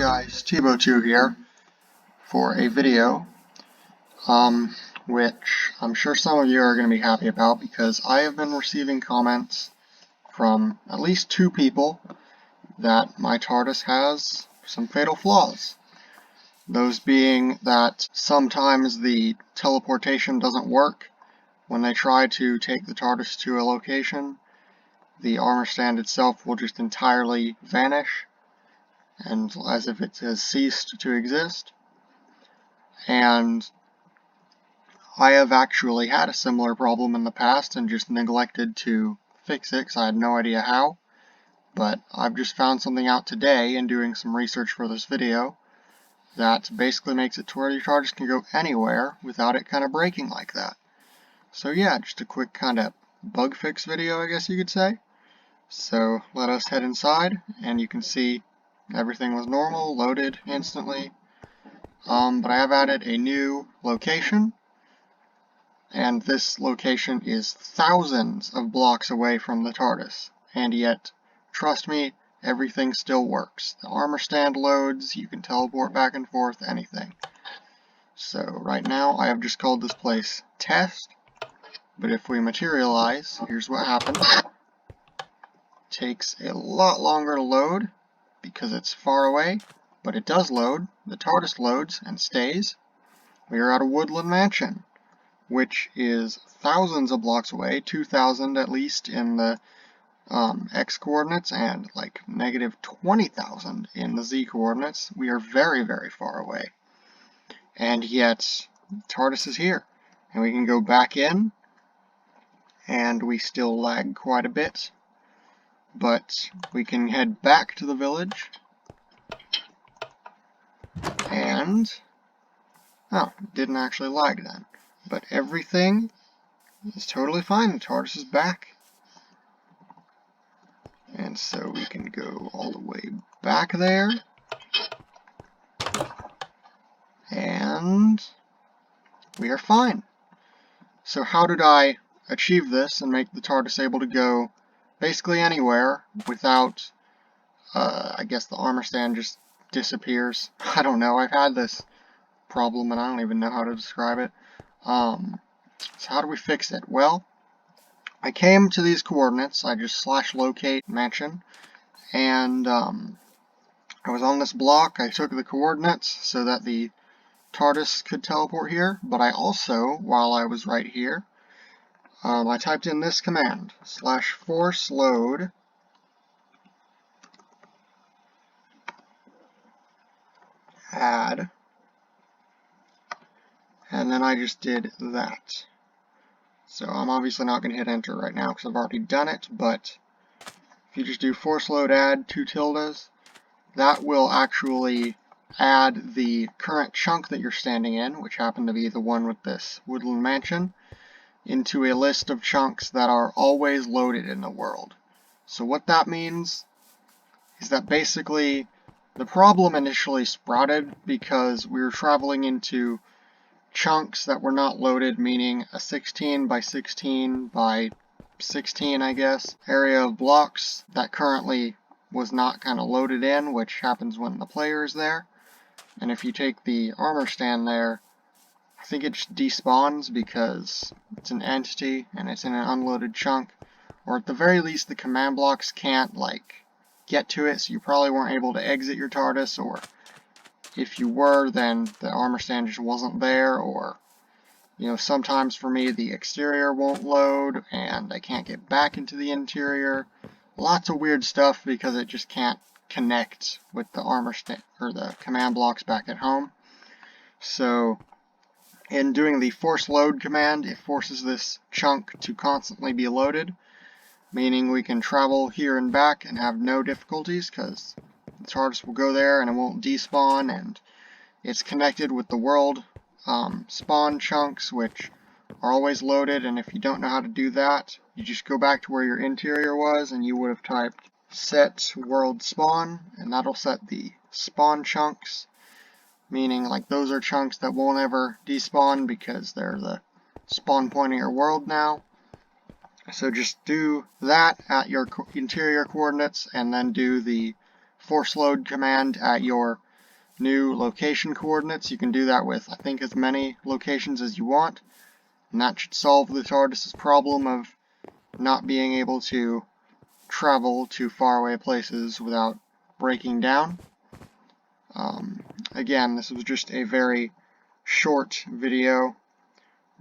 guys, Tbo2 here for a video, which I'm sure some of you are going to be happy about because I have been receiving comments from at least 2 people that my TARDIS has some fatal flaws. Those being that sometimes the teleportation doesn't work. When they try to take the TARDIS to a location, the armor stand itself will just entirely vanish, and as if it has ceased to exist. And I have actually had a similar problem in the past and just neglected to fix it because I had no idea how. But I've just found something out today in doing some research for this video that basically makes it to where your TARDIS can go anywhere without it kind of breaking like that. So yeah, just a quick kind of bug fix video, I guess you could say. So let us head inside, and you can see everything was normal, loaded instantly. But I have added a new location, and this location is thousands of blocks away from the TARDIS, and yet, trust me, everything still works. The armor stand loads, you can teleport back and forth, anything. So right now I have just called this place Test, but if we materialize, here's what happens. Takes a lot longer to load because it's far away, but it does load. The TARDIS loads and stays. We are at a woodland mansion, which is thousands of blocks away, 2,000 at least in the x coordinates and like negative 20,000 in the z coordinates. We are very, very far away. And yet, TARDIS is here. And we can go back in, and we still lag quite a bit. But we can head back to the village, and oh, it didn't actually lag then. But everything is totally fine. The TARDIS is back. And so we can go all the way back there. And we are fine. So how did I achieve this and make the TARDIS able to go basically anywhere without, I guess the armor stand just disappears? I don't know, I've had this problem and I don't even know how to describe it. So how do we fix it? Well, I came to these coordinates, I just /locate mansion, and I was on this block. I took the coordinates so that the TARDIS could teleport here, but I also, while I was right here, I typed in this command, /force load add, and then I just did that. So I'm obviously not going to hit enter right now because I've already done it, but if you just do force load add 2 tildes, that will actually add the current chunk that you're standing in, which happened to be the one with this woodland mansion, into a list of chunks that are always loaded in the world. So what that means is that basically the problem initially sprouted because we were traveling into chunks that were not loaded, meaning a 16 by 16 by 16, I guess, area of blocks that currently was not kind of loaded in, which happens when the player is there. And if you take the armor stand there, I think it just despawns because it's an entity and it's in an unloaded chunk, or at the very least the command blocks can't like get to it, so you probably weren't able to exit your TARDIS, or if you were, then the armor stand just wasn't there, or you know, sometimes for me the exterior won't load and I can't get back into the interior. Lots of weird stuff because it just can't connect with the armor stand or the command blocks back at home. So in doing the force load command, it forces this chunk to constantly be loaded, meaning we can travel here and back and have no difficulties because the TARDIS will go there and it won't despawn, and it's connected with the world spawn chunks, which are always loaded. And if you don't know how to do that, you just go back to where your interior was and you would have typed set world spawn, and that'll set the spawn chunks, meaning like those are chunks that won't ever despawn because they're the spawn point of your world now. So just do that at your interior coordinates and then do the force load command at your new location coordinates. You can do that with, I think, as many locations as you want, and that should solve the TARDIS's problem of not being able to travel to faraway places without breaking down. Again, this was just a very short video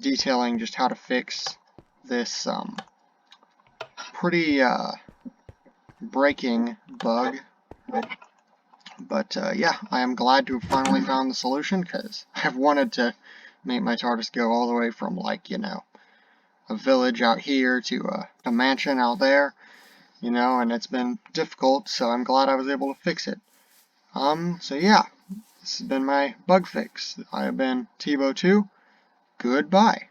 detailing just how to fix this pretty breaking bug. But yeah, I am glad to have finally found the solution, because I've wanted to make my TARDIS go all the way from, like, you know, a village out here to a mansion out there, you know, and it's been difficult, so I'm glad I was able to fix it. So yeah, this has been my bug fix. I have been Tebow2. Goodbye.